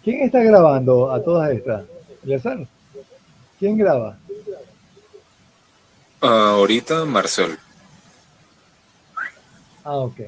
¿Quién está grabando a todas estas? ¿Eleazar? ¿Quién graba? Ahorita Marcel. Ah, ok.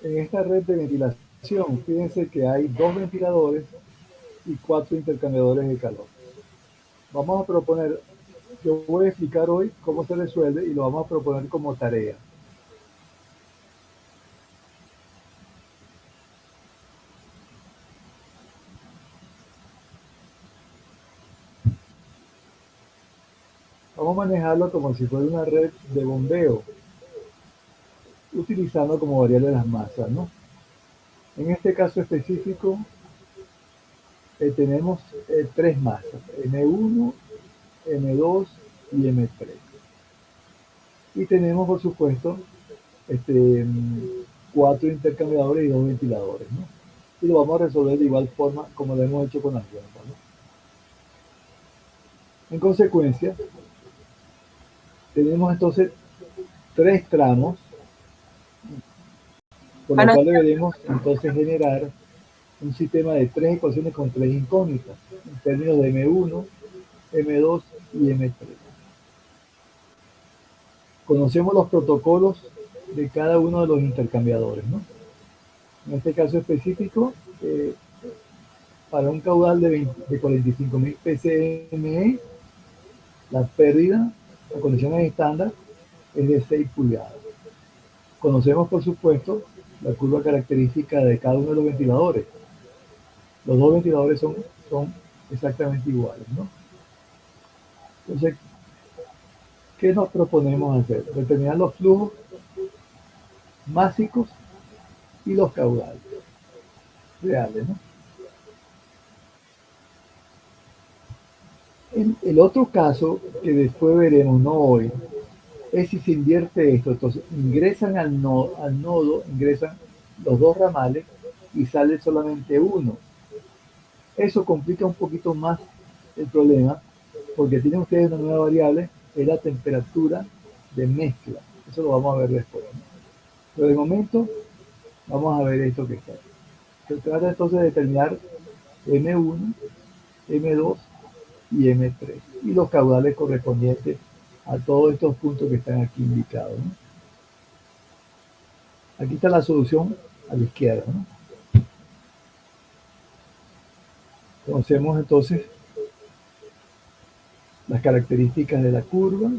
En esta red de ventilación, fíjense que hay 2 ventiladores y 4 intercambiadores de calor. Vamos a proponer, yo voy a explicar hoy cómo se resuelve y lo vamos a proponer como tarea. Vamos a manejarlo como si fuera una red de bombeo, utilizando como variable las masas, ¿no? En este caso específico, tenemos 3 masas, M1, M2 y M3. Y tenemos, por supuesto, este, 4 intercambiadores y 2 ventiladores, ¿no? Y lo vamos a resolver de igual forma como lo hemos hecho con las llanta, ¿no? En consecuencia, tenemos entonces 3 tramos, por lo Bueno, cual deberemos entonces generar un sistema de 3 ecuaciones con 3 incógnitas, en términos de M1, M2 y M3. Conocemos los protocolos de cada uno de los intercambiadores, ¿no? En este caso específico, para un caudal de 45.000 pcme, la pérdida a condiciones estándar es de 6 pulgadas. Conocemos, por supuesto, la curva característica de cada uno de los ventiladores. Los 2 ventiladores son exactamente iguales, ¿no? Entonces, ¿qué nos proponemos hacer? Determinar los flujos másicos y los caudales reales, ¿no? En el otro caso, que después veremos, no hoy, es si se invierte esto. Entonces, ingresan al nodo, ingresan los 2 ramales y sale solamente uno. Eso complica un poquito más el problema, porque tienen ustedes una nueva variable, es la temperatura de mezcla. Eso lo vamos a ver después, ¿no? Pero de momento, vamos a ver esto que está. Se trata entonces de determinar M1, M2 y M3, y los caudales correspondientes a todos estos puntos que están aquí indicados, ¿no? Aquí está la solución a la izquierda, ¿no? Conocemos entonces las características de la curva,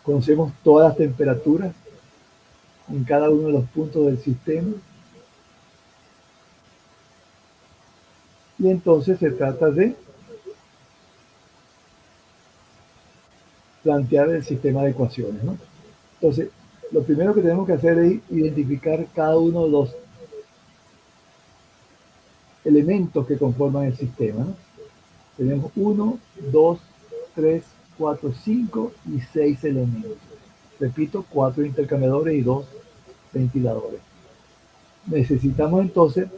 conocemos todas las temperaturas en cada uno de los puntos del sistema, y entonces se trata de plantear el sistema de ecuaciones, ¿no? Entonces, lo primero que tenemos que hacer es identificar cada uno de los elementos que conforman el sistema, ¿no? Tenemos 1, 2, 3, 4, 5 y 6 elementos. Repito, 4 intercambiadores y 2 ventiladores. Necesitamos entonces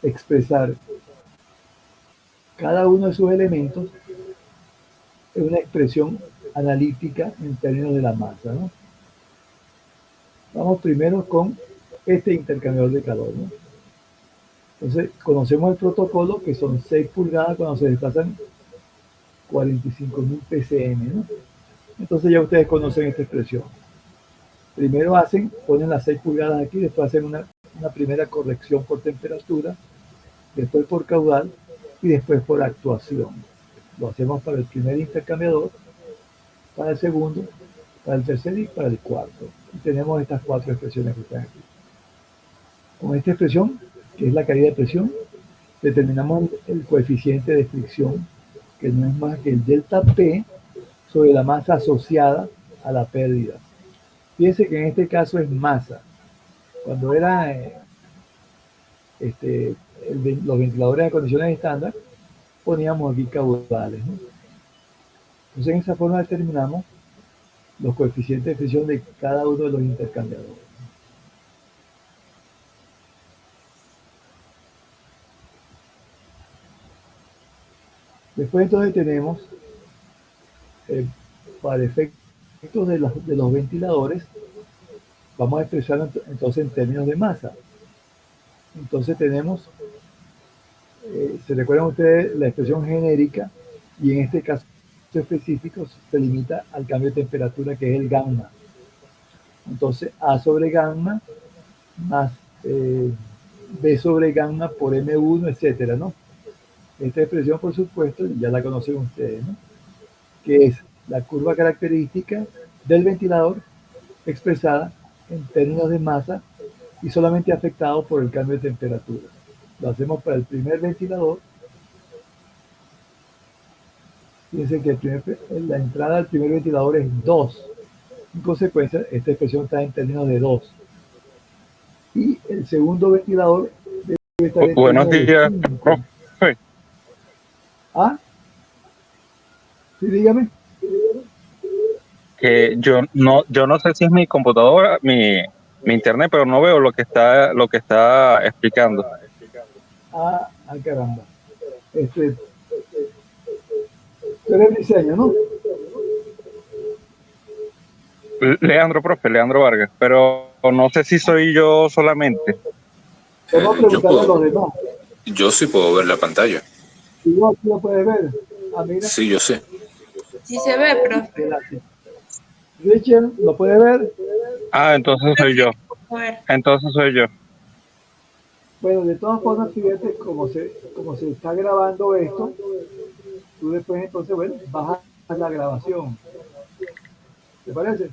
expresar cada uno de sus elementos en una expresión analítica en términos de la masa, ¿no? Vamos primero con este intercambiador de calor, ¿no? Entonces, conocemos el protocolo, que son 6 pulgadas cuando se desplazan 45.000 ppm, ¿no? Entonces ya ustedes conocen esta expresión. Primero ponen las 6 pulgadas aquí, después hacen una primera corrección por temperatura, después por caudal y después por actuación. Lo hacemos para el primer intercambiador, para el segundo, para el tercer y para el cuarto. Y tenemos estas 4 expresiones que están aquí. Con esta expresión, que es la caída de presión, determinamos el coeficiente de fricción, que no es más que el delta P sobre la masa asociada a la pérdida. Fíjense que en este caso es masa. Cuando era los ventiladores de condiciones estándar, poníamos aquí caudales, ¿no? Entonces, en esa forma determinamos los coeficientes de fricción de cada uno de los intercambiadores. Después entonces tenemos, para efectos de los ventiladores, vamos a expresarlo entonces en términos de masa. Entonces tenemos, ¿se recuerdan ustedes la expresión genérica? Y en este caso específico se limita al cambio de temperatura, que es el gamma. Entonces A sobre gamma más B sobre gamma por M1, etcétera, ¿no? Esta expresión, por supuesto, ya la conocen ustedes, ¿no? Que es la curva característica del ventilador expresada en términos de masa y solamente afectado por el cambio de temperatura. Lo hacemos para el primer ventilador. Fíjense que la entrada del primer ventilador es 2. En consecuencia, esta expresión está en términos de 2. Y el segundo ventilador debe estar en Buenos términos de días, 5. profe. ¿Ah? Sí, dígame. Que yo no sé si es mi computadora, mi internet, pero no veo lo que está explicando. Caramba. Tú eres diseño, ¿no? Leandro Vargas, pero no sé si soy yo solamente. Vamos a preguntarle a los demás. Yo sí puedo ver la pantalla. Igual tú lo puedes ver. Ah, mira. Sí, yo sé. Sí se ve, profe. Richard, ¿lo puede ver? Ah, entonces soy yo. Entonces soy yo. Bueno, de todas formas, fíjate, como se está grabando esto, tú después entonces, bueno, bajas la grabación. ¿Te parece?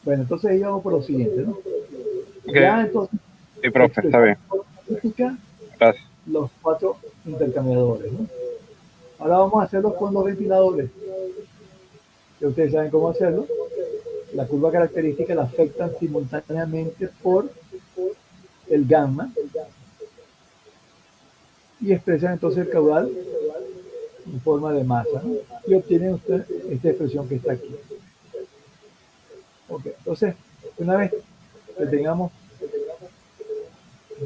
Bueno, entonces ahí vamos por lo siguiente, ¿no? Okay. Ya entonces, Sí, profe, está bien. Gracias. Los 4 intercambiadores, ¿no? Ahora vamos a hacerlo con los ventiladores. Que ustedes saben cómo hacerlo. La curva característica la afectan simultáneamente por el gamma y expresan entonces el caudal en forma de masa, ¿no? Y obtienen usted esta expresión que está aquí. Okay. Entonces, una vez que tengamos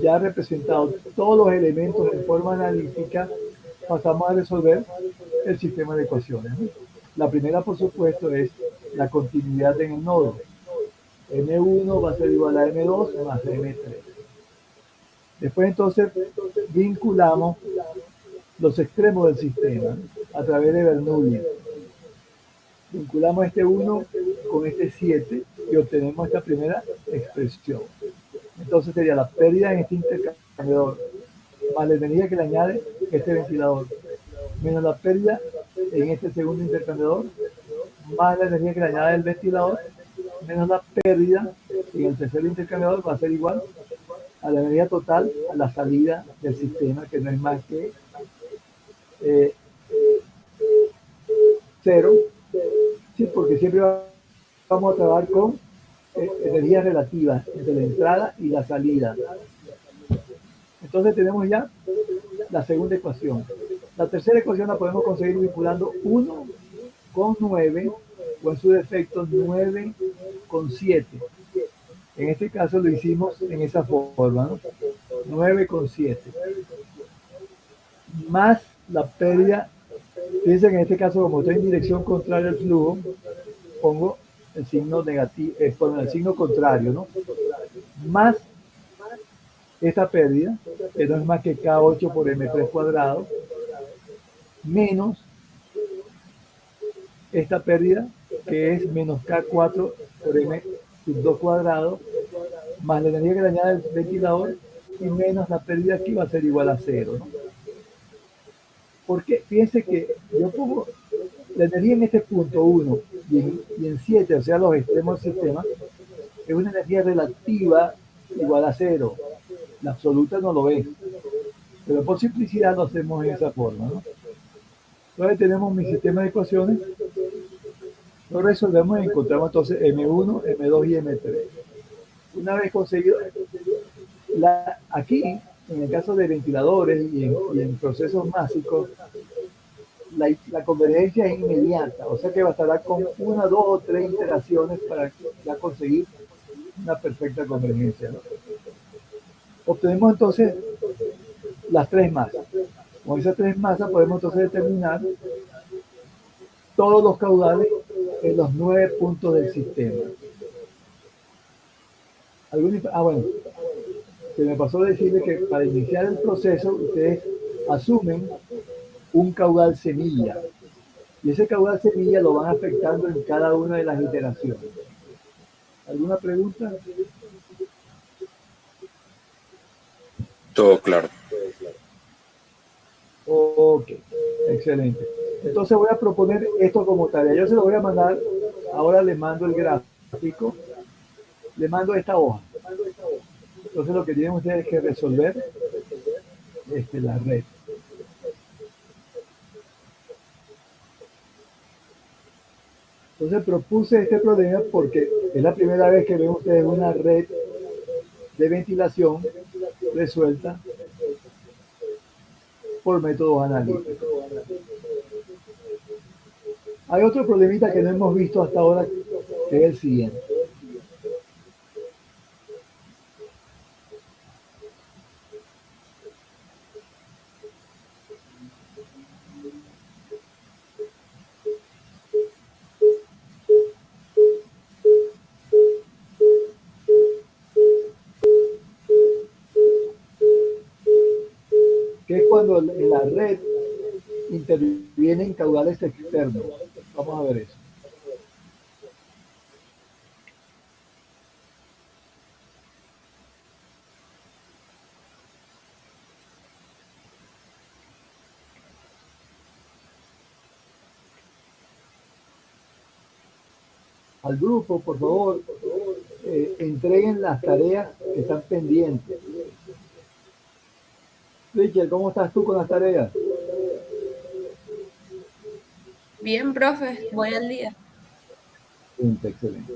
ya representados todos los elementos en forma analítica, pasamos a resolver el sistema de ecuaciones, ¿no? La primera, por supuesto, es la continuidad en el nodo. M1 va a ser igual a M2 más M3. Después entonces vinculamos los extremos del sistema a través de Bernoulli. Vinculamos este 1 con este 7 y obtenemos esta primera expresión. Entonces sería la pérdida en este intercambiador más la energía que le añade este ventilador, menos la pérdida en este segundo intercambiador, más la energía que le añade el ventilador, menos la pérdida en el tercer intercambiador, va a ser igual a la energía total a la salida del sistema, que no es más que eh, 0, sí, porque siempre vamos a trabajar con energías relativas entre la entrada y la salida. Entonces tenemos ya la segunda ecuación. La tercera ecuación la podemos conseguir vinculando 1 con 9, o en su defecto 9 con 7. En este caso lo hicimos en esa forma, ¿no? 9 con 7. Más la pérdida. Fíjense que en este caso, como estoy en dirección contraria al flujo, pongo el signo negativo, el signo contrario, ¿no? Más esta pérdida, que no es más que K8 por M3 cuadrado, menos esta pérdida, que es menos K4 por M sub 2 cuadrado, más la energía que le añade el ventilador, y menos la pérdida aquí va a ser igual a 0, ¿no? Porque fíjense que yo pongo la energía en este punto 1 y en 7, o sea, los extremos del sistema, es una energía relativa igual a 0. La absoluta no lo es. Pero por simplicidad lo hacemos en esa forma, ¿no? Entonces tenemos mi sistema de ecuaciones, lo resolvemos y encontramos entonces M1, M2 y M3. Una vez conseguido, aquí, en el caso de ventiladores y en procesos básicos, la convergencia es inmediata, o sea que bastará con 1, 2 o 3 iteraciones para ya conseguir una perfecta convergencia, ¿no? Obtenemos entonces las 3 masas. Con esas 3 masas podemos entonces determinar todos los caudales en los 9 puntos del sistema. Bueno, se me pasó decirle que para iniciar el proceso ustedes asumen un caudal semilla y ese caudal semilla lo van afectando en cada una de las iteraciones. ¿Alguna pregunta? Todo claro. Ok, excelente. Entonces voy a proponer esto como tarea. Yo se lo voy a mandar, ahora le mando el gráfico, le mando esta hoja. Entonces lo que tienen ustedes que resolver la red. Entonces propuse este problema porque es la primera vez que ven ustedes una red de ventilación resuelta por métodos analíticos. Hay otro problemita que no hemos visto hasta ahora, que es el siguiente. Que es cuando en la red intervienen caudales externos. Vamos a ver eso. Al grupo, por favor, entreguen las tareas que están pendientes. Richard, ¿cómo estás tú con las tareas? Bien, profe, voy al día. Excelente.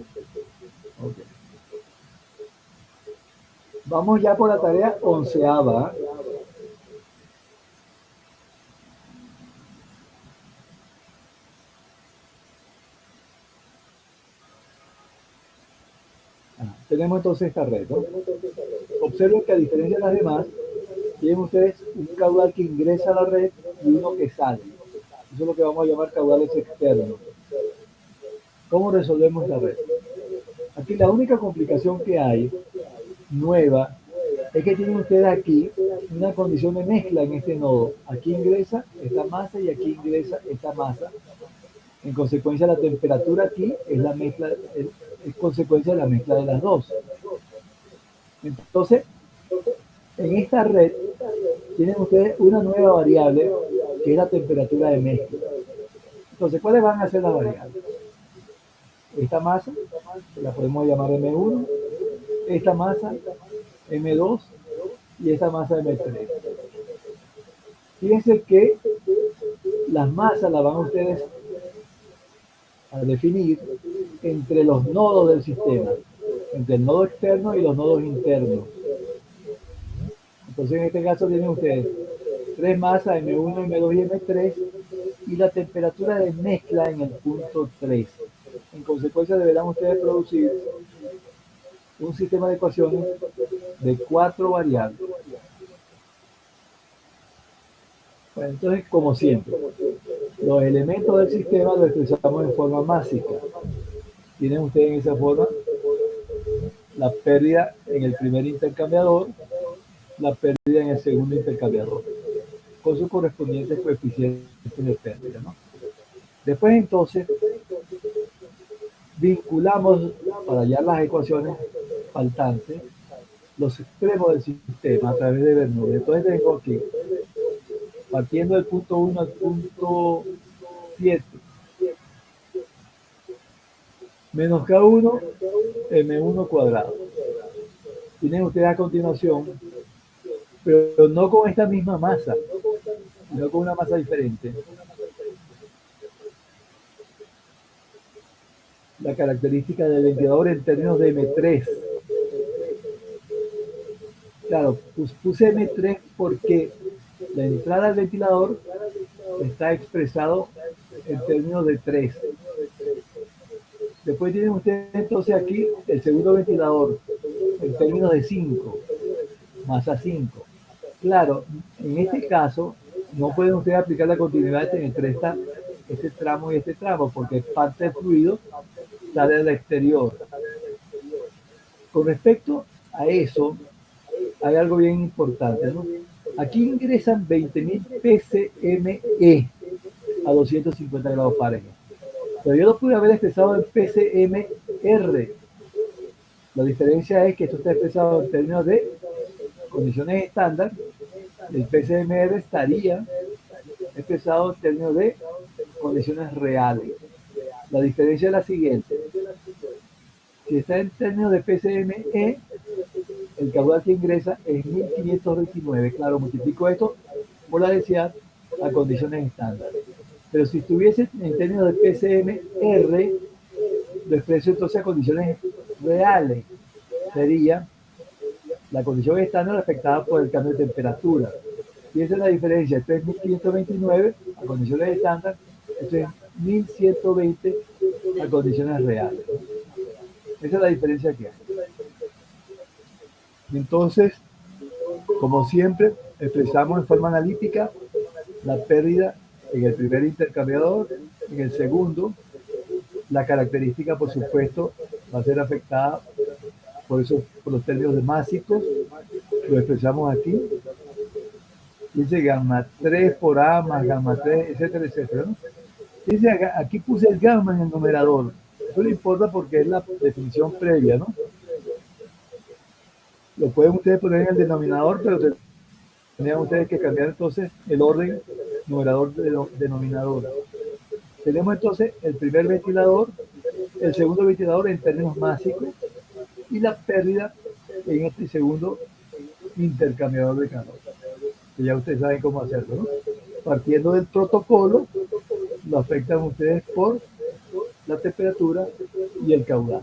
Okay. Vamos ya por la tarea 11ª. Tenemos entonces esta red, ¿no? Observen que a diferencia de las demás, tienen ustedes un caudal que ingresa a la red y uno que sale. Eso es lo que vamos a llamar caudales externos. ¿Cómo resolvemos la red? Aquí la única complicación que hay, nueva, es que tienen ustedes aquí una condición de mezcla en este nodo. Aquí ingresa esta masa y aquí ingresa esta masa. En consecuencia, la temperatura aquí es la mezcla, es consecuencia de la mezcla de las dos. Entonces, en esta red tienen ustedes una nueva variable que es la temperatura de mezcla. Entonces, ¿cuáles van a ser las variables? Esta masa, la podemos llamar M1, esta masa M2 y esta masa M3. Fíjense que Las masas las van ustedes a definir entre los nodos del sistema, entre el nodo externo y los nodos internos. Entonces en este caso tienen ustedes tres masas, M1, M2 y M3, y la temperatura de mezcla en el punto 3. En consecuencia deberán ustedes producir un sistema de ecuaciones de 4 variables. Bueno, entonces, como siempre, los elementos del sistema los expresamos en forma másica. Tienen ustedes en esa forma la pérdida en el primer intercambiador, la pérdida en el segundo intercambiador, con sus correspondientes coeficientes de pérdida, ¿no? Después, entonces, vinculamos para hallar las ecuaciones faltantes los extremos del sistema a través de Bernoulli. Entonces tengo aquí, partiendo del punto 1 al punto 7, menos K1, M1 cuadrado. Tienen ustedes a continuación, pero no con esta misma masa, sino con una masa diferente, la característica del ventilador en términos de M3. Claro, puse M3 porque la entrada al ventilador está expresado en términos de 3. Después tienen ustedes entonces aquí el segundo ventilador en términos de 5, masa 5. Claro, en este caso no pueden ustedes aplicar la continuidad entre este tramo y este tramo, porque parte del fluido sale al exterior. Con respecto a eso, hay algo bien importante, ¿no? Aquí ingresan 20.000 PCME a 250 grados Fahrenheit. Pero yo lo pude haber expresado en PCMR. La diferencia es que esto está expresado en términos de condiciones estándar. El PCMR estaría expresado en términos de condiciones reales. La diferencia es la siguiente. Si está en términos de PCME, el caudal que ingresa es 1529. Claro, multiplico esto por la densidad a condiciones estándar. Pero si estuviese en términos de PCMR, lo expreso entonces a condiciones reales. Sería la condición estándar afectada por el cambio de temperatura. Y esa es la diferencia. Esto es 1529 a condiciones estándar, esto es 1120 a condiciones reales. Esa es la diferencia que hay. Entonces, como siempre, expresamos en forma analítica la pérdida en el primer intercambiador, en el segundo. La característica, por supuesto, va a ser afectada por los términos de másicos. Lo expresamos aquí. Dice gamma 3 por A más gamma 3, etcétera, etcétera, ¿no? Dice aquí puse el gamma en el numerador. Eso no importa porque es la definición previa, ¿no? Lo pueden ustedes poner en el denominador, pero tendrían ustedes que cambiar entonces el orden numerador denominador. Tenemos entonces el primer ventilador, el segundo ventilador en términos másicos y la pérdida en este segundo intercambiador de calor. Que ya ustedes saben cómo hacerlo, ¿no? Partiendo del protocolo, lo afectan ustedes por la temperatura y el caudal.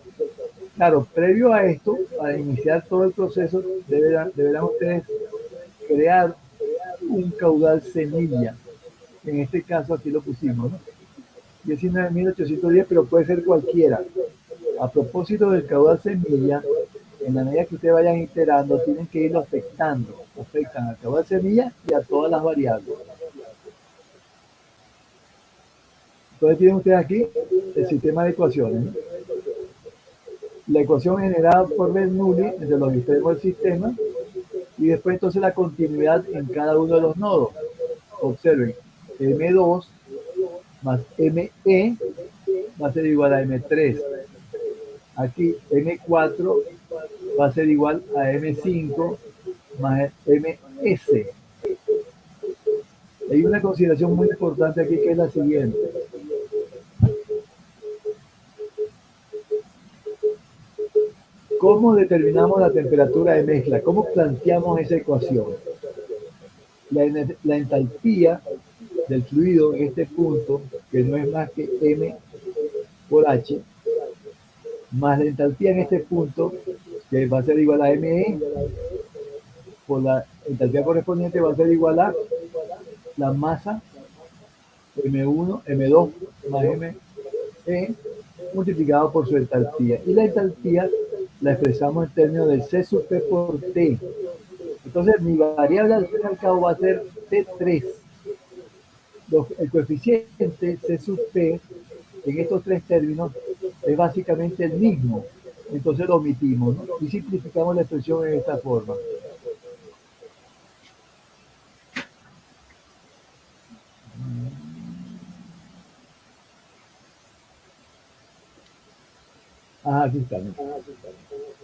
Claro, previo a esto, para iniciar todo el proceso, deberán ustedes crear un caudal semilla. En este caso aquí lo pusimos, ¿no? 19.810, pero puede ser cualquiera. A propósito del caudal semilla, en la medida que ustedes vayan iterando, tienen que irlo afectando. Afectan al caudal semilla y a todas las variables. Entonces tienen ustedes aquí el sistema de ecuaciones, ¿no? La ecuación generada por Bernoulli entre los extremos del sistema y después entonces la continuidad en cada uno de los nodos. Observen, M2 más ME va a ser igual a M3. Aquí M4 va a ser igual a M5 más MS. Hay una consideración muy importante aquí que es la siguiente. ¿Cómo determinamos la temperatura de mezcla? ¿Cómo planteamos esa ecuación? La entalpía del fluido en este punto, que no es más que M por H, más la entalpía en este punto, que va a ser igual a ME, por la entalpía correspondiente va a ser igual a la masa M1, M2 más ME multiplicado por su entalpía. Y la entalpía la expresamos en términos de C sub P por T. Entonces mi variable al fin y al cabo va a ser T3. El coeficiente C sub P en estos tres términos es básicamente el mismo. Entonces lo omitimos, ¿no? Y simplificamos la expresión en esta forma. Aquí está. ¿No?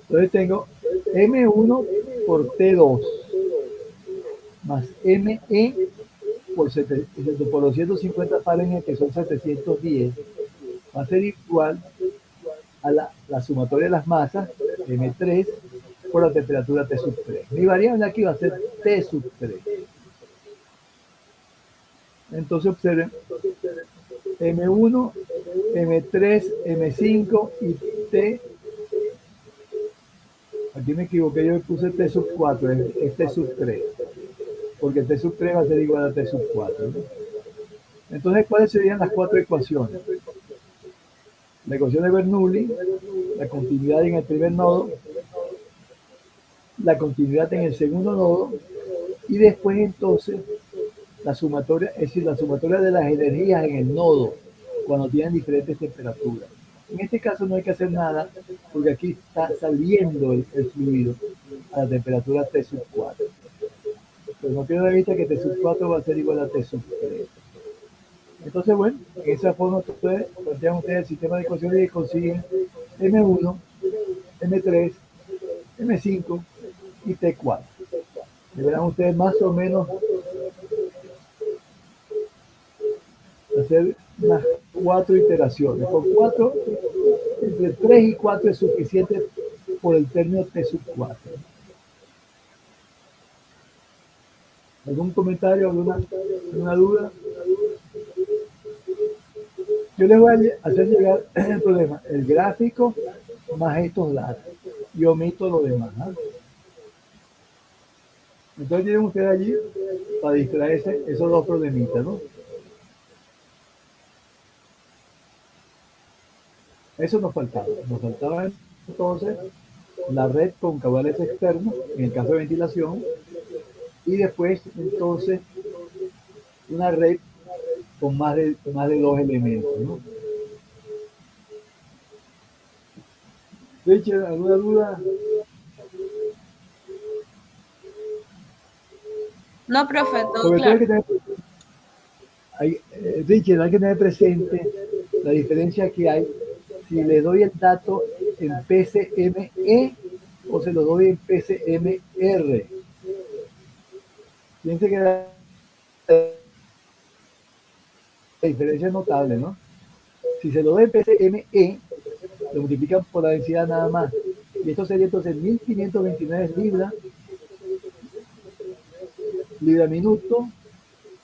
Entonces tengo M1 por T2 más ME por 250 Fahrenheit, que son 710, va a ser igual a la sumatoria de las masas, M3, por la temperatura T sub 3. Mi variable aquí va a ser T sub 3. Entonces observen, M1, M3, M5 y T. Aquí me equivoqué, yo puse T sub 4, es T sub 3, porque T sub 3 va a ser igual a T sub 4, ¿no? Entonces, ¿cuáles serían las cuatro ecuaciones? La ecuación de Bernoulli, la continuidad en el primer nodo, la continuidad en el segundo nodo, y después entonces la sumatoria, es decir, la sumatoria de las energías en el nodo, cuando tienen diferentes temperaturas. En este caso no hay que hacer nada, porque aquí está saliendo el fluido a la temperatura T sub 4. Pero no pierdan de vista que T sub 4 va a ser igual a T sub 3. Entonces, bueno, en esa forma ustedes plantean ustedes el sistema de ecuaciones y consiguen M1, M3, M5 y T4. Y verán ustedes más o menos hacer unas 4 iteraciones. Con 4, entre 3 y 4 es suficiente por el término T sub 4. ¿Algún comentario, alguna duda? Yo les voy a hacer llegar el problema, el gráfico más estos datos, y omito lo demás, ¿no? Entonces tienen ustedes allí para distraerse esos dos problemitas, ¿no? Eso nos faltaba entonces la red con caudales externos, en el caso de ventilación, y después entonces una red con más de dos elementos, ¿no? Richard, ¿alguna duda? No, profe, todo Sobre todo claro. Richard, hay que tener presente la diferencia que hay si le doy el dato en PCME o se lo doy en PCMR. Piense que la diferencia es notable, ¿no? Si se lo doy en PCME, lo multiplican por la densidad nada más. Y esto sería entonces 1529 libra minuto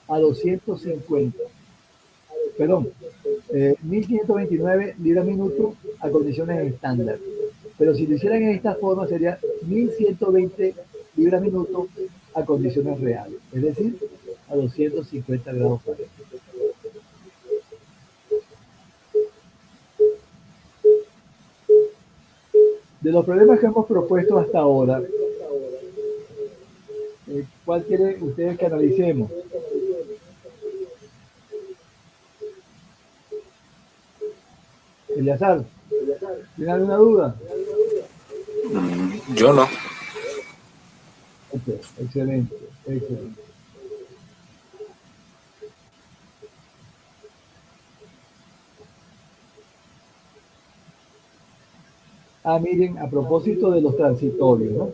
a 250. Perdón, 1529 libra minuto a condiciones estándar. Pero si lo hicieran en esta forma sería 1120 libra minuto a condiciones reales, es decir, a 250 grados Fahrenheit. De los problemas que hemos propuesto hasta ahora, ¿cuál quieren ustedes que analicemos? Eleazar, ¿tiene alguna duda? Yo no. Okay, excelente, excelente. Miren, a propósito de los transitorios, ¿no?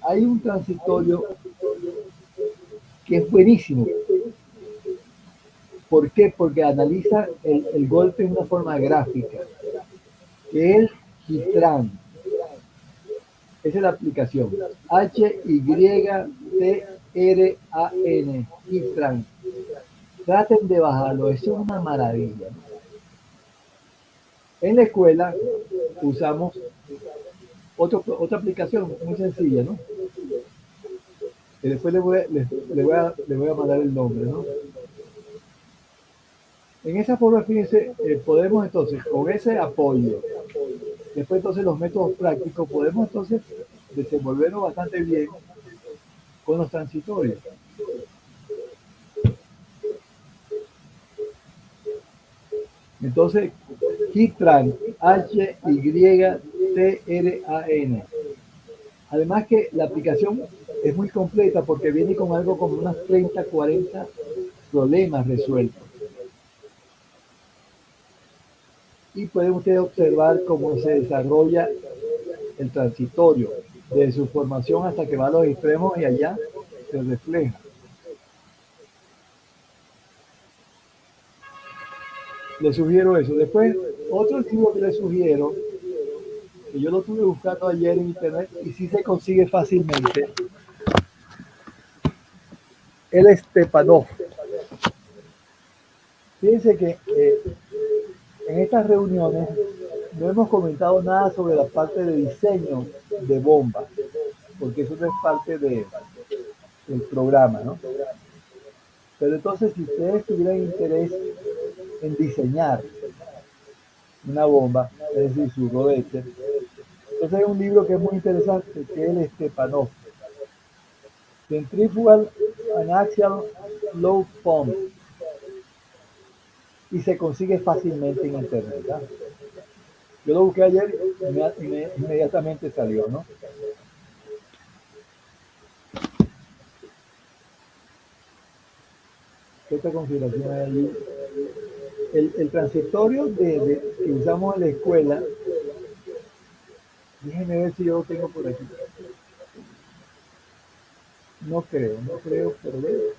Hay un transitorio que es buenísimo. ¿Por qué? Porque analiza el golpe de una forma gráfica, que es el GITRAN. Esa es la aplicación. HYTRAN. T-R-A-N, Kitran. Traten de bajarlo, eso es una maravilla, ¿no? En la escuela usamos otra aplicación muy sencilla, ¿no? Que después le voy a mandar el nombre, ¿no? En esa forma, fíjense, podemos entonces, con ese apoyo, después entonces los métodos prácticos, podemos entonces desenvolvernos bastante bien con los transitorios. Entonces, Hitran, Hytran. Además que la aplicación es muy completa porque viene con algo como unas 30, 40 problemas resueltos. Y pueden ustedes observar cómo se desarrolla el transitorio, desde su formación hasta que va a los extremos y allá se refleja. Les sugiero eso. Después, otro libro que les sugiero, que yo lo estuve buscando ayer en internet y sí se consigue fácilmente, el Stepanov. Fíjense que en estas reuniones no hemos comentado nada sobre la parte de diseño de bombas, porque eso no es parte del programa, ¿no? Pero entonces, si ustedes tuvieran interés en diseñar una bomba, es decir, su rodete, entonces hay un libro que es muy interesante, que es el Stepanov, Centrifugal and Axial Load Pump, y se consigue fácilmente en internet, ¿no? Yo lo busqué ayer y inmediatamente salió, ¿no? ¿Qué otra consideración hay allí? El transitorio que usamos en la escuela, déjenme ver si yo lo tengo por aquí. No creo, pero ve.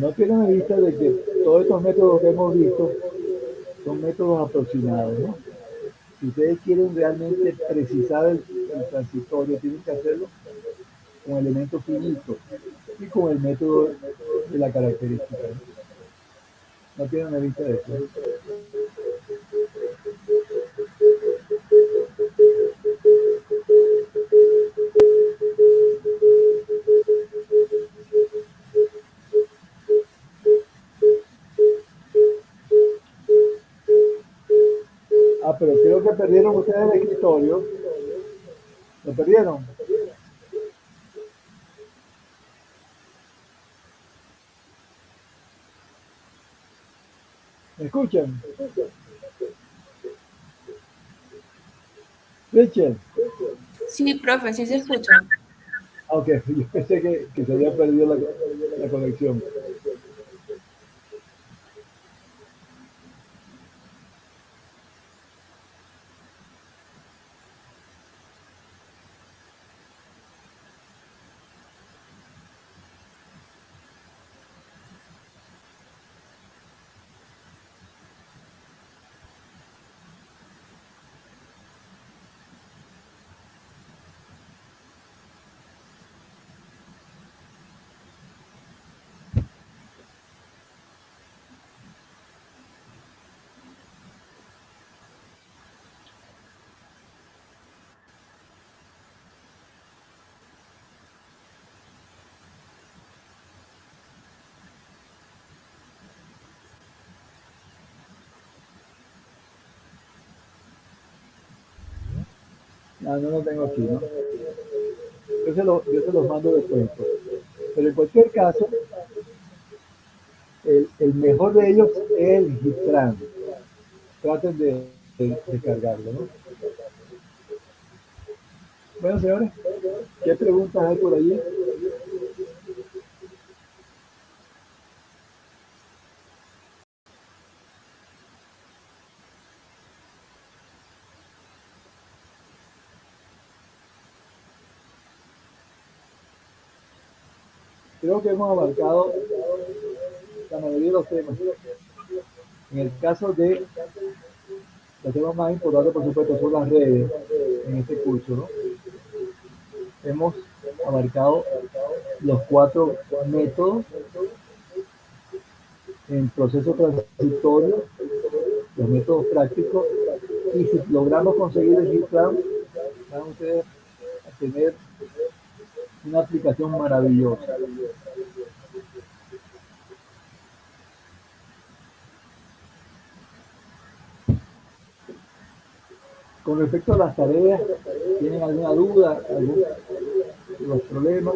No pierdan de vista de que todos estos métodos que hemos visto son métodos aproximados, ¿no? Si ustedes quieren realmente precisar el transitorio, tienen que hacerlo con elementos finitos y con el método de la característica, ¿no? No pierdan de vista de eso. Pero creo que perdieron ustedes el escritorio. ¿Lo perdieron? ¿Me escuchan? Richard. Sí, profe, sí se escucha. Ok, yo pensé que se había perdido la conexión. No lo tengo aquí, ¿no? Yo se los mando después, pues. Pero en cualquier caso, el mejor de ellos es el Gitran. Traten de cargarlo, ¿no? Bueno, señores, ¿qué preguntas hay por allí? Creo que hemos abarcado la mayoría de los temas. En el caso de los temas más importantes, por supuesto, son las redes en este curso, ¿no? Hemos abarcado los 4 métodos en proceso transitorio, los métodos prácticos, y si logramos conseguir el GitLab, van ustedes a tener una aplicación maravillosa. Con respecto a las tareas, ¿tienen alguna duda, algún de los problemas?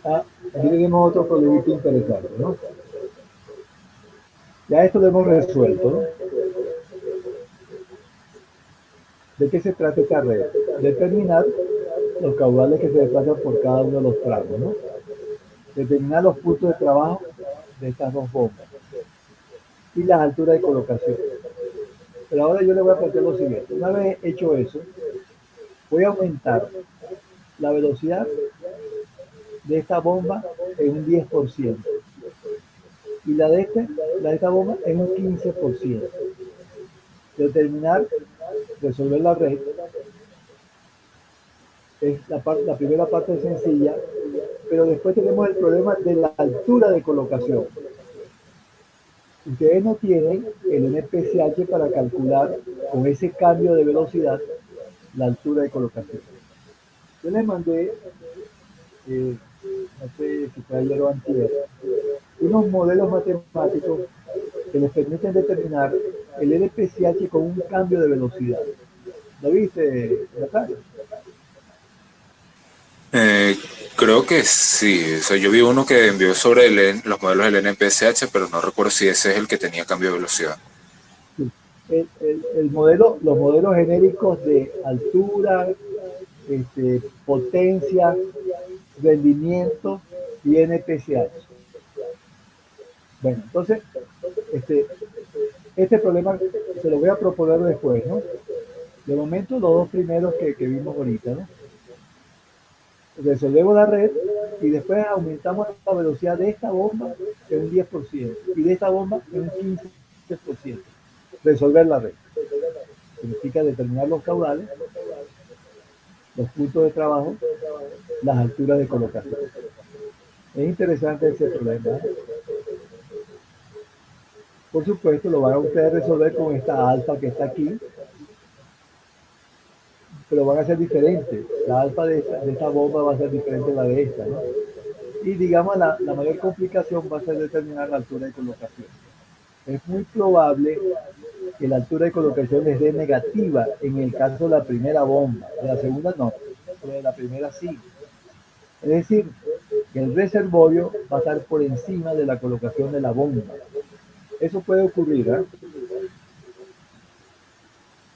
Aquí tenemos otro problemita interesante, ¿no? Ya esto lo hemos resuelto, ¿no? ¿De qué se trata esta red? Determinar los caudales que se desplazan por cada uno de los tramos, ¿no? Determinar los puntos de trabajo de estas dos bombas y las alturas de colocación. Pero ahora yo le voy a plantear lo siguiente. Una vez hecho eso, voy a aumentar la velocidad de esta bomba en un 10% y la de esta bomba en un 15%. Determinar, resolver la red, es la primera parte sencilla, pero después tenemos el problema de la altura de colocación. Ustedes no tienen el NPCH para calcular con ese cambio de velocidad la altura de colocación. Yo les mandé, no sé si fue ayer o antier, unos modelos matemáticos que les permiten determinar el NPCH con un cambio de velocidad. ¿Lo viste, Natalia? Eh, Creo que sí. O sea, yo vi uno que envió sobre los modelos del NPSH, pero no recuerdo si ese es el que tenía cambio de velocidad. Sí. El modelo, los modelos genéricos de altura, potencia, rendimiento y NPCH. Bueno, entonces, este problema se lo voy a proponer después, ¿no? De momento, los dos primeros que vimos ahorita, ¿no? Resolvemos la red y después aumentamos la velocidad de esta bomba en un 10% y de esta bomba en un 15%. Resolver la red. Significa determinar los caudales, los puntos de trabajo, las alturas de colocación. Es interesante ese problema. Por supuesto, lo van a ustedes resolver con esta alfa que está aquí, pero van a ser diferentes. La alfa de esta bomba va a ser diferente a la de esta, ¿no? Y digamos, la mayor complicación va a ser determinar la altura de colocación. Es muy probable que la altura de colocación les dé negativa en el caso de la primera bomba. De la segunda no, pero de la primera sí. Es decir, que el reservorio va a estar por encima de la colocación de la bomba. Eso puede ocurrir, ¿eh?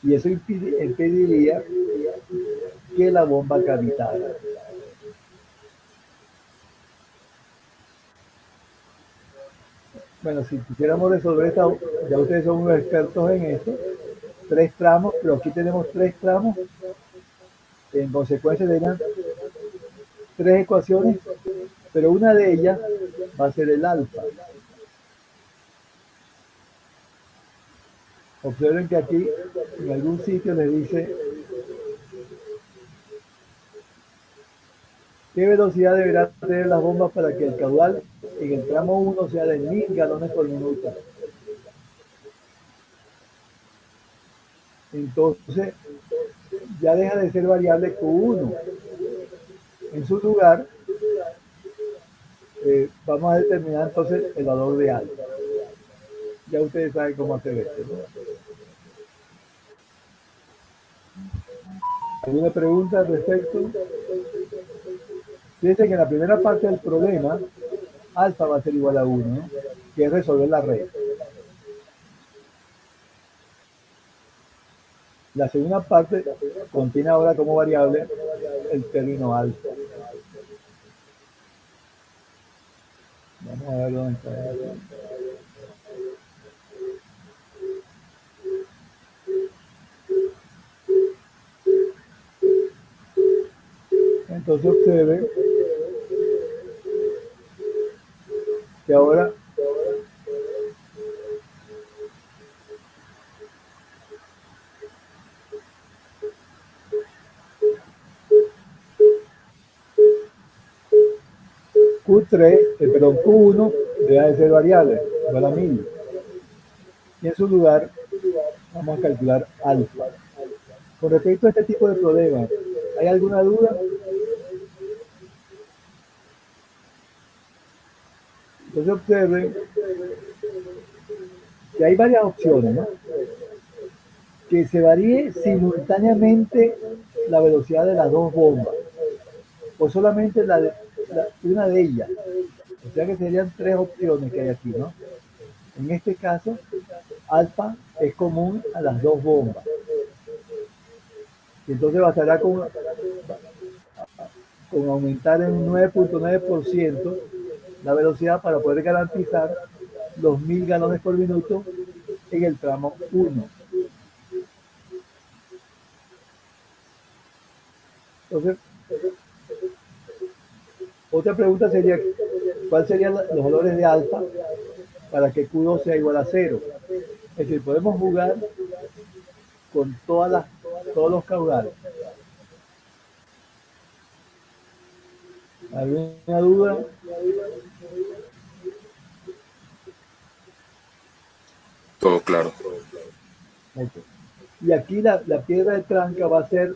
Y eso impediría que la bomba cavitara. Bueno, si quisiéramos resolver esta, ya ustedes son unos expertos en esto, 3 tramos, pero aquí tenemos 3 tramos, en consecuencia serían 3 ecuaciones, pero una de ellas va a ser el alfa. Observen que aquí en algún sitio les dice qué velocidad deberán tener las bombas para que el caudal en el tramo 1 sea de 1000 galones por minuto. Entonces ya deja de ser variable Q1 su lugar, vamos a determinar entonces el valor de alfa. Ya ustedes saben cómo hacer esto, ¿no? ¿Alguna pregunta al respecto? Fíjense que en la primera parte del problema, alfa va a ser igual a 1, ¿no? Que es resolver la red. La segunda parte contiene ahora como variable el término alfa. Vamos a ver dónde está. Entonces observen que ahora Q1 deja de ser variable, igual a 1000. Y en su lugar vamos a calcular alfa. Con respecto a este tipo de problemas, ¿hay alguna duda? Entonces observen que hay varias opciones, ¿no? Que se varíe simultáneamente la velocidad de las dos bombas, o solamente una de ellas. O sea que serían tres opciones que hay aquí, ¿no? En este caso, alfa es común a las dos bombas. Y entonces bastará con aumentar en un 9.9% la velocidad para poder garantizar los 1000 galones por minuto en el tramo 1. Entonces, otra pregunta sería, ¿cuáles serían los valores de alfa para que Q2 sea igual a 0? Es decir, podemos jugar con todos los caudales. ¿Alguna duda? Todo claro. Okay. Y aquí la piedra de tranca va a ser,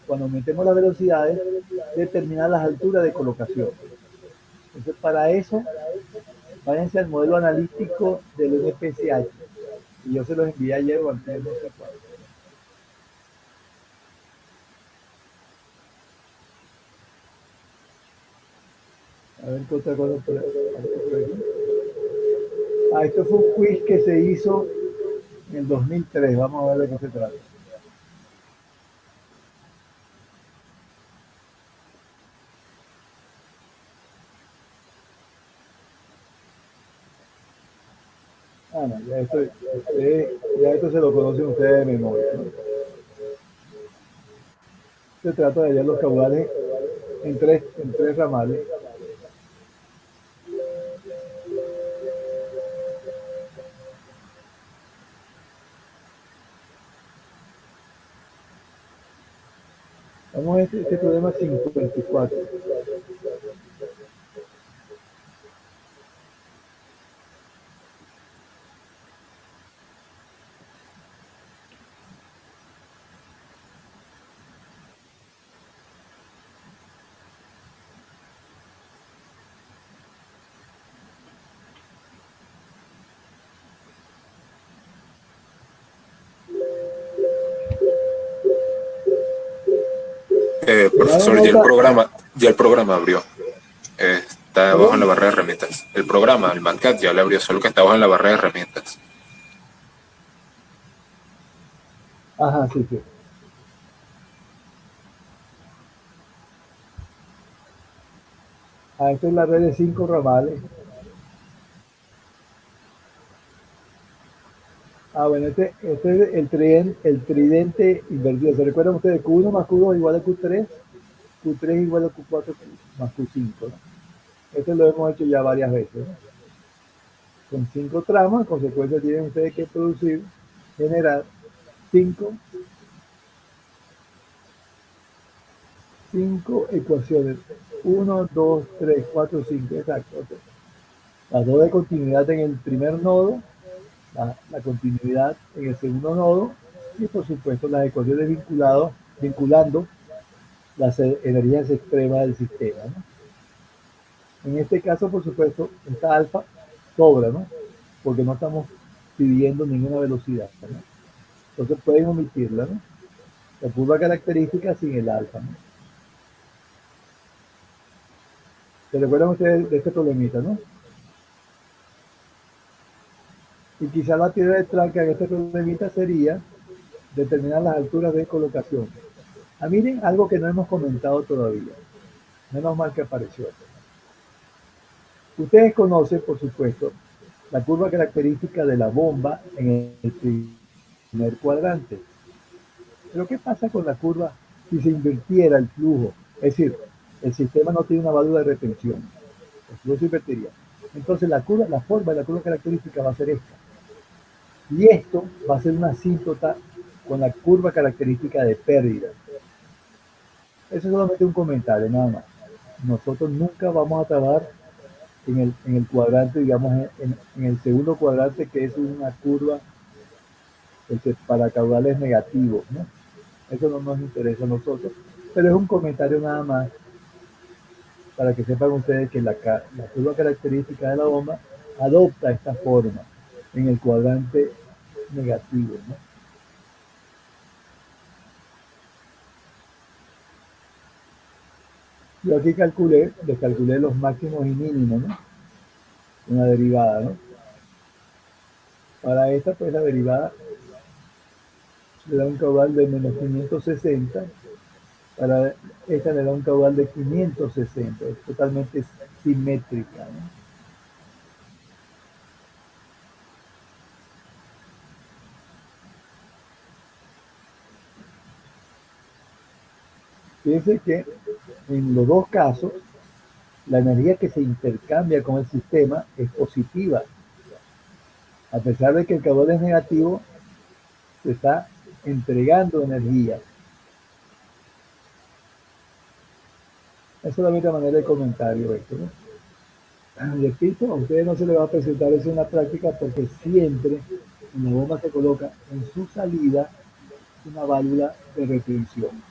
cuando aumentemos las velocidades, determinar las alturas de colocación. Entonces, para eso, váyanse al modelo analítico del NPCH. Y yo se los envié ayer o antes, no sé cuándo. A ver qué otra cosa por aquí. Esto fue un quiz que se hizo en el 2003. Vamos a ver de qué se trata. No, ya esto se lo conocen ustedes de memoria, ¿no? Se trata de hallar los caudales en tres ramales. Vamos a este problema 54. Profesor, ya el programa abrió. Está abajo en la barra de herramientas. El programa, el MATCAD ya le abrió, solo que está abajo en la barra de herramientas. Ajá, sí, sí. Esta es la red de 5 ramales. Bueno, este es el tridente invertido. ¿Se recuerdan ustedes? Q1 más Q2 igual a Q3, Q3 igual a Q4 más Q5, ¿no? Esto lo hemos hecho ya varias veces, ¿no? Con 5 tramas, en consecuencia tienen ustedes que generar 5 ecuaciones. 1, 2, 3, 4, 5, exacto. Okay. Las dos de continuidad en el primer nodo, la continuidad en el segundo nodo y por supuesto las ecuaciones vinculando las energías extremas del sistema, ¿no? En este caso, por supuesto, esta alfa sobra, ¿no? Porque no estamos pidiendo ninguna velocidad, ¿no? Entonces pueden omitirla, ¿no? La curva característica sin el alfa, ¿no? ¿Se recuerdan ustedes de este problemita, no? Y quizá la piedra de tranca en este problemita sería determinar las alturas de colocación. Miren algo que no hemos comentado todavía. Menos mal que apareció. Ustedes conocen, por supuesto, la curva característica de la bomba en el primer cuadrante. Pero ¿qué pasa con la curva si se invirtiera el flujo? Es decir, el sistema no tiene una válvula de retención. El flujo se invertiría. Entonces la forma de la curva característica va a ser esta. Y esto va a ser una asíntota con la curva característica de pérdida. Eso es solamente un comentario, nada más. Nosotros nunca vamos a trabajar en el cuadrante, digamos, en el segundo cuadrante, que es una curva para caudales negativos, ¿no? Eso no nos interesa a nosotros, pero es un comentario nada más para que sepan ustedes que la curva característica de la bomba adopta esta forma en el cuadrante negativo, ¿no? Yo aquí descalculé los máximos y mínimos, ¿no? Una derivada, ¿no? Para esta, pues la derivada le da un caudal de menos 560, para esta le da un caudal de 560, es totalmente simétrica, ¿no? Fíjense que en los dos casos, la energía que se intercambia con el sistema es positiva. A pesar de que el caudal es negativo, se está entregando energía. Es solamente a manera de comentario esto, ¿no? Repito, a ustedes no se les va a presentar eso en la práctica porque siempre en la bomba se coloca en su salida una válvula de retención.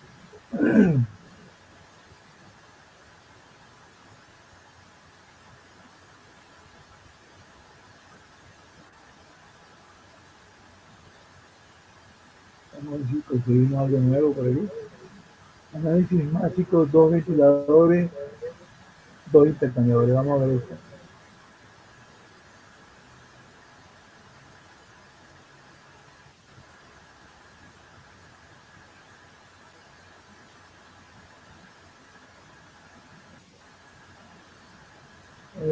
Vamos a ver si conseguimos algo nuevo por ahí. Análisis mágico, 2 ventiladores, 2 intercambiadores. Vamos a ver esto.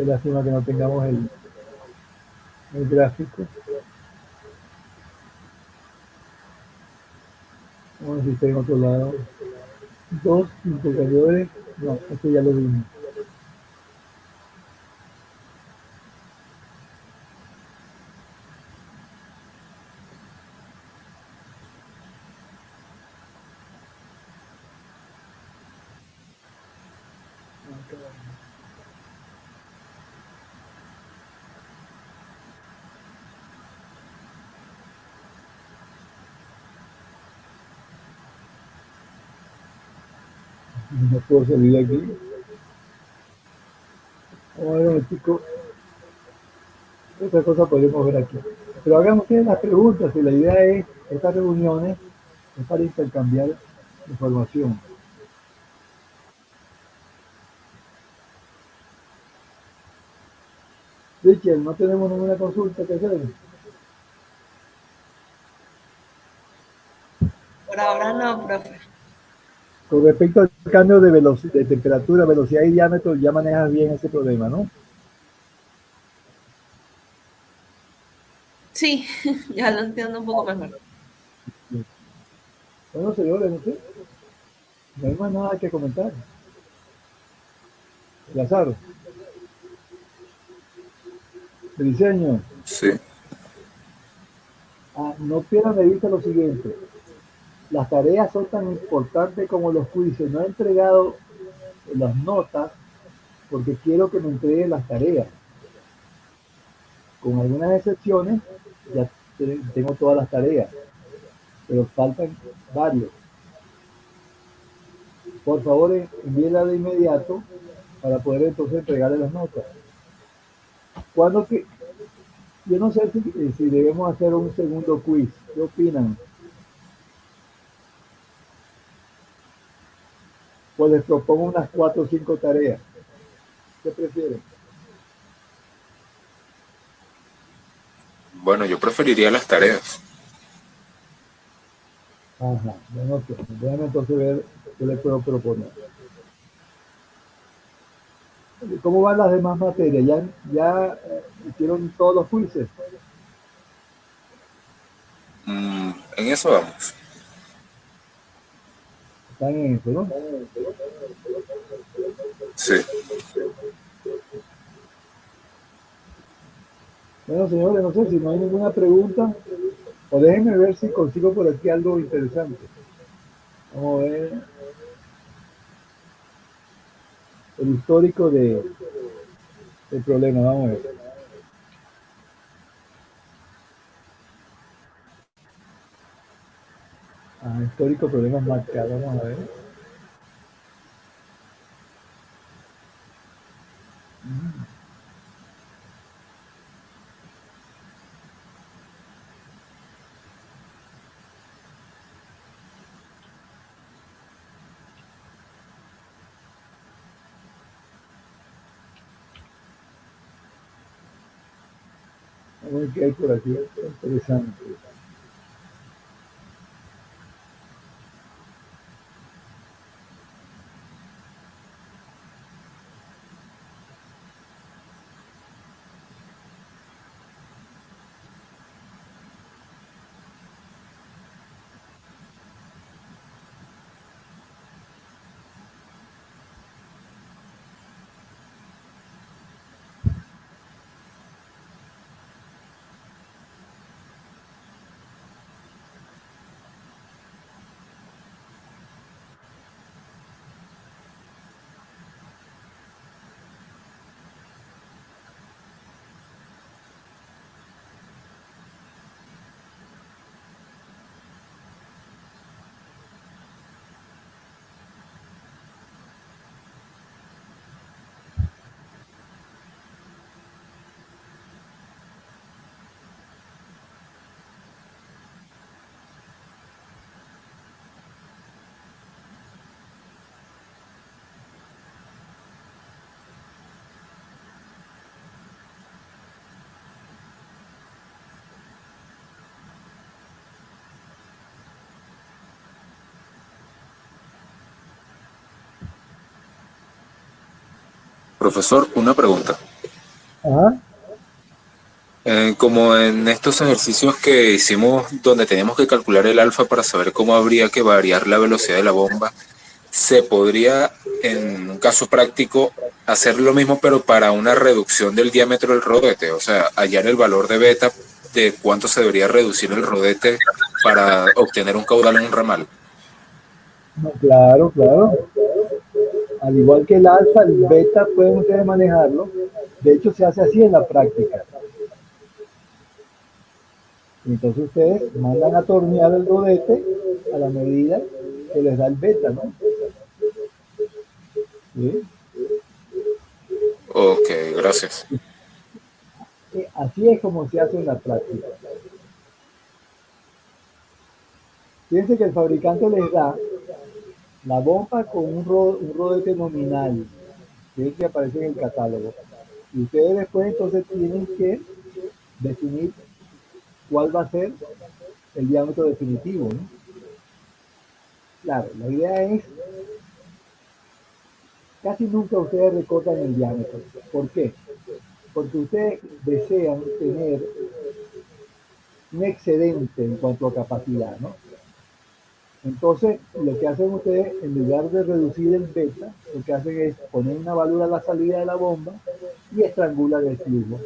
Lástima que no tengamos el gráfico. Vamos a ver si está en otro lado. 2 intercambiadores. No, esto ya lo vimos. No puedo salir de aquí. Vamos a ver un chico. Otra cosa podemos ver aquí. Pero hagamos ustedes las preguntas y la idea es, estas reuniones es para intercambiar información. Richard, no tenemos ninguna consulta que hacer. Por ahora no, profe. Con respecto al cambio de temperatura, velocidad y diámetro, ya manejas bien ese problema, ¿no? Sí, ya lo entiendo un poco mejor. Bueno, señores, no sé. No hay más nada que comentar. Lázaro. El diseño. Sí. No pierdan de vista lo siguiente. Las tareas son tan importantes como los quizzes. No he entregado las notas porque quiero que me entreguen las tareas. Con algunas excepciones, ya tengo todas las tareas, pero faltan varios. Por favor, envíela de inmediato para poder entonces entregarle las notas. ¿Cuándo que? Yo no sé si debemos hacer un segundo quiz. ¿Qué opinan? Pues les propongo unas 4 o 5 tareas. ¿Qué prefieren? Bueno, yo preferiría las tareas. Ajá, bueno, déjame entonces ver qué le puedo proponer. ¿Cómo van las demás materias? ¿Ya hicieron todos los quizzes? En eso vamos. Están en eso, ¿no? Sí. Bueno, señores, no sé si no hay ninguna pregunta, o déjenme ver si consigo por aquí algo interesante. Vamos a ver el histórico del problema, vamos a ver. Histórico, problemas marcados, vamos a ver. Vamos a ver qué hay por aquí, interesante. Profesor, una pregunta. Ajá. Como en estos ejercicios que hicimos donde teníamos que calcular el alfa para saber cómo habría que variar la velocidad de la bomba, ¿se podría, en un caso práctico, hacer lo mismo pero para una reducción del diámetro del rodete? O sea, hallar el valor de beta de cuánto se debería reducir el rodete para obtener un caudal en un ramal. No, claro, claro. Al igual que el alfa, el beta pueden ustedes manejarlo. De hecho, se hace así en la práctica. Entonces ustedes mandan a tornear el rodete a la medida que les da el beta, ¿no? ¿Sí? Ok, gracias. Así es como se hace en la práctica. Fíjense que el fabricante les da la bomba con un rodete nominal, que es el que aparece en el catálogo. Y ustedes después entonces tienen que definir cuál va a ser el diámetro definitivo, ¿no? Claro, la idea es, casi nunca ustedes recortan el diámetro. ¿Por qué? Porque ustedes desean tener un excedente en cuanto a capacidad, ¿no? Entonces, lo que hacen ustedes, en lugar de reducir el beta, lo que hacen es poner una válvula a la salida de la bomba y estrangulan el flujo.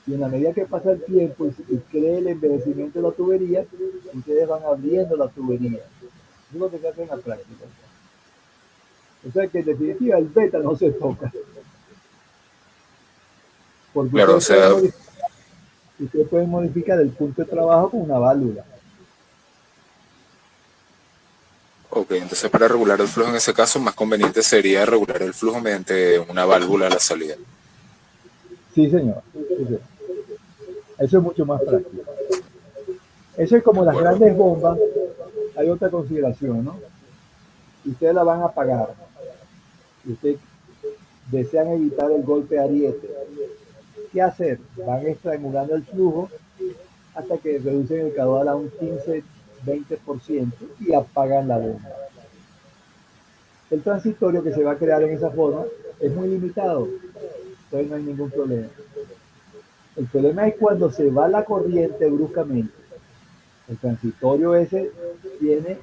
Y en la medida que pasa el tiempo y cree el envejecimiento de la tubería, ustedes van abriendo la tubería. Eso es lo que se hace en la práctica. O sea que en definitiva el beta no se toca, porque Claro, o sea, ustedes pueden modificar el punto de trabajo con una válvula. Ok, entonces para regular el flujo en ese caso, más conveniente sería regular el flujo mediante una válvula a la salida. Sí, señor. Sí, señor. Eso es mucho más práctico. Eso es como De las acuerdo. grandes bombas. Hay otra consideración, ¿no? Ustedes la van a pagar. Y ustedes desean evitar el golpe ariete. ¿Qué hacer? Van estrangulando el flujo hasta que reducen el caudal a un 15-20% y apagan la bomba. El transitorio que se va a crear en esa forma es muy limitado, entonces no hay ningún problema. El problema es cuando se va la corriente bruscamente. El transitorio ese tiene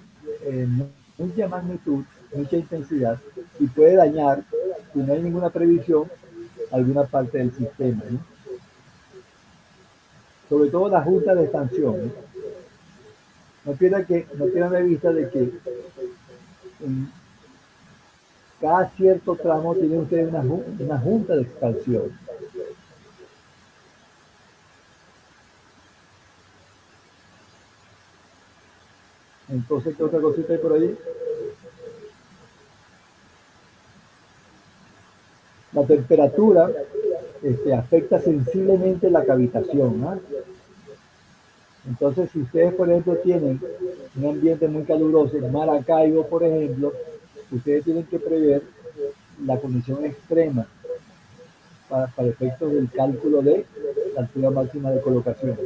mucha magnitud, mucha intensidad y puede dañar, si no hay ninguna previsión, alguna parte del sistema, ¿no? Sobre todo la junta de expansión, ¿no? No pierdan de vista de que en cada cierto tramo tiene usted una junta de expansión. Entonces, ¿qué otra cosita hay por ahí? La temperatura afecta sensiblemente la cavitación, ¿no? Entonces, si ustedes, por ejemplo, tienen un ambiente muy caluroso, en Maracaibo, por ejemplo, ustedes tienen que prever la condición extrema para efectos del cálculo de la altura máxima de colocación.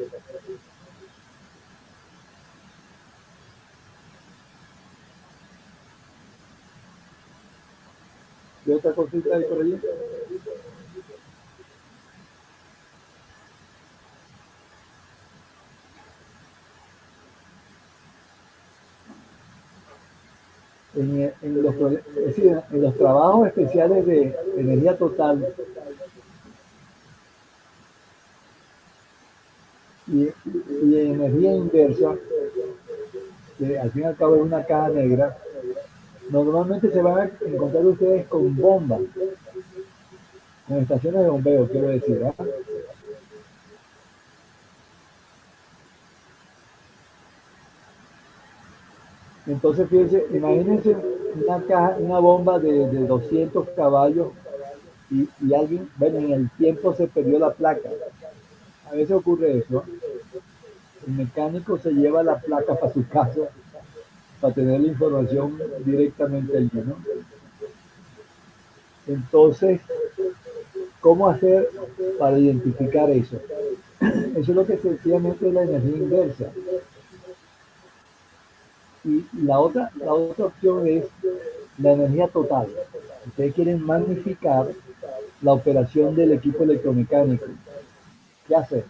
¿Qué otra cosita hay por allí? Es decir, en los trabajos especiales de energía total y energía inversa, que al fin y al cabo es una caja negra, normalmente se van a encontrar ustedes con bombas, en estaciones de bombeo, quiero decir, ¿ah? Entonces, fíjense, imagínense una bomba de 200 caballos y alguien, bueno, en el tiempo se perdió la placa. A veces ocurre eso. El mecánico se lleva la placa para su casa para tener la información directamente allí, ¿no? Entonces, ¿cómo hacer para identificar eso? Eso es lo que sencillamente es la energía inversa. Y la otra opción es la energía total. Ustedes quieren magnificar la operación del equipo electromecánico. ¿Qué hacer?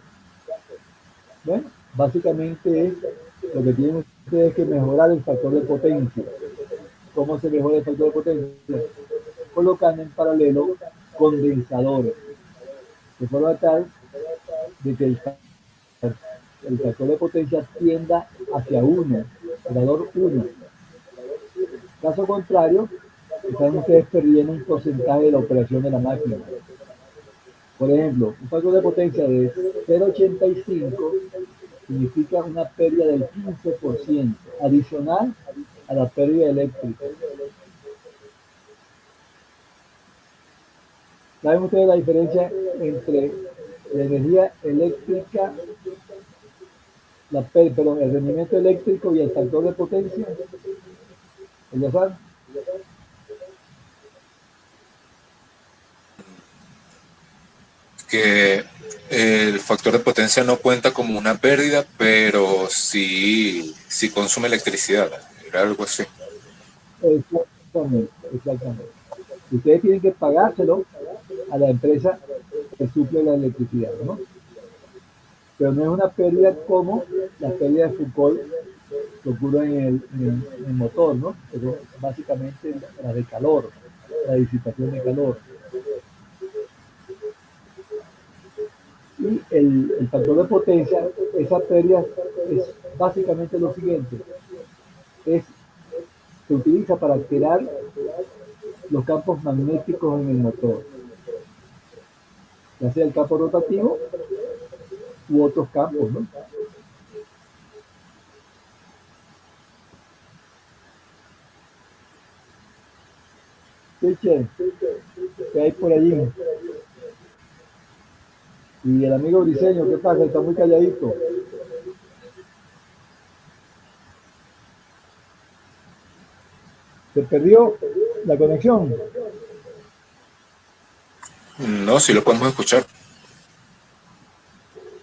Bueno, básicamente es lo que tienen ustedes que mejorar el factor de potencia. ¿Cómo se mejora el factor de potencia? Colocando en paralelo condensadores, de forma tal de que el factor de potencia tienda hacia 1, el valor 1. Caso contrario, están ustedes perdiendo un porcentaje de la operación de la máquina. Por ejemplo, un factor de potencia de 0,85 significa una pérdida del 15% adicional a la pérdida eléctrica. ¿Saben ustedes la diferencia entre la energía eléctrica, perdón, el rendimiento eléctrico y el factor de potencia? ¿Ya saben? Que el factor de potencia no cuenta como una pérdida, pero sí consume electricidad. Era algo así. Exactamente, exactamente. Ustedes tienen que pagárselo a la empresa que suple la electricidad, ¿no? Pero no es una pérdida como la pérdida de Foucault que ocurre en el motor, ¿no? Pero básicamente la de calor, la disipación de calor. Y el factor de potencia, esa pérdida es básicamente lo siguiente, se utiliza para alterar los campos magnéticos en el motor, ya sea el campo rotativo u otros campos, ¿no? Teacher, ¿qué hay por allí? Y el amigo Briseño, ¿qué pasa? Está muy calladito. ¿Se perdió la conexión? No, sí lo podemos escuchar.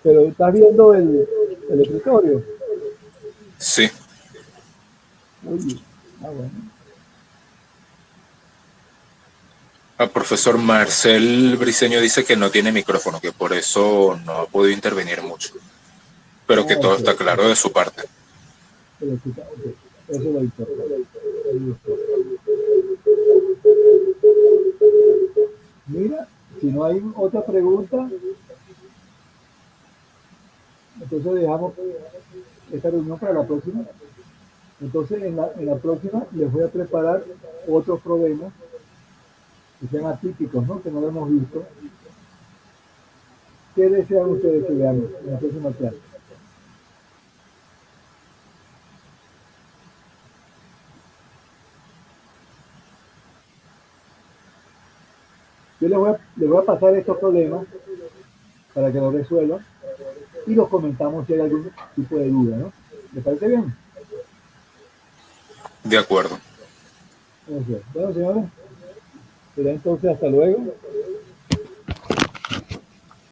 Pero estás viendo el escritorio. Sí. Oye, bueno. El profesor Marcel Briceño dice que no tiene micrófono, que por eso no ha podido intervenir mucho, pero que todo Ok. está claro de su parte. Ok. Eso es lo importante. Mira, si no hay otra pregunta, entonces dejamos esta reunión para la próxima. Entonces en la próxima les voy a preparar otros problemas que sean atípicos, ¿no? Que no lo hemos visto. ¿Qué desean ustedes que veamos en la próxima clase? Yo les voy a pasar estos problemas para que los resuelvan y los comentamos si hay algún tipo de duda, ¿no? ¿Les parece bien? De acuerdo. Bueno, señores, será entonces hasta luego.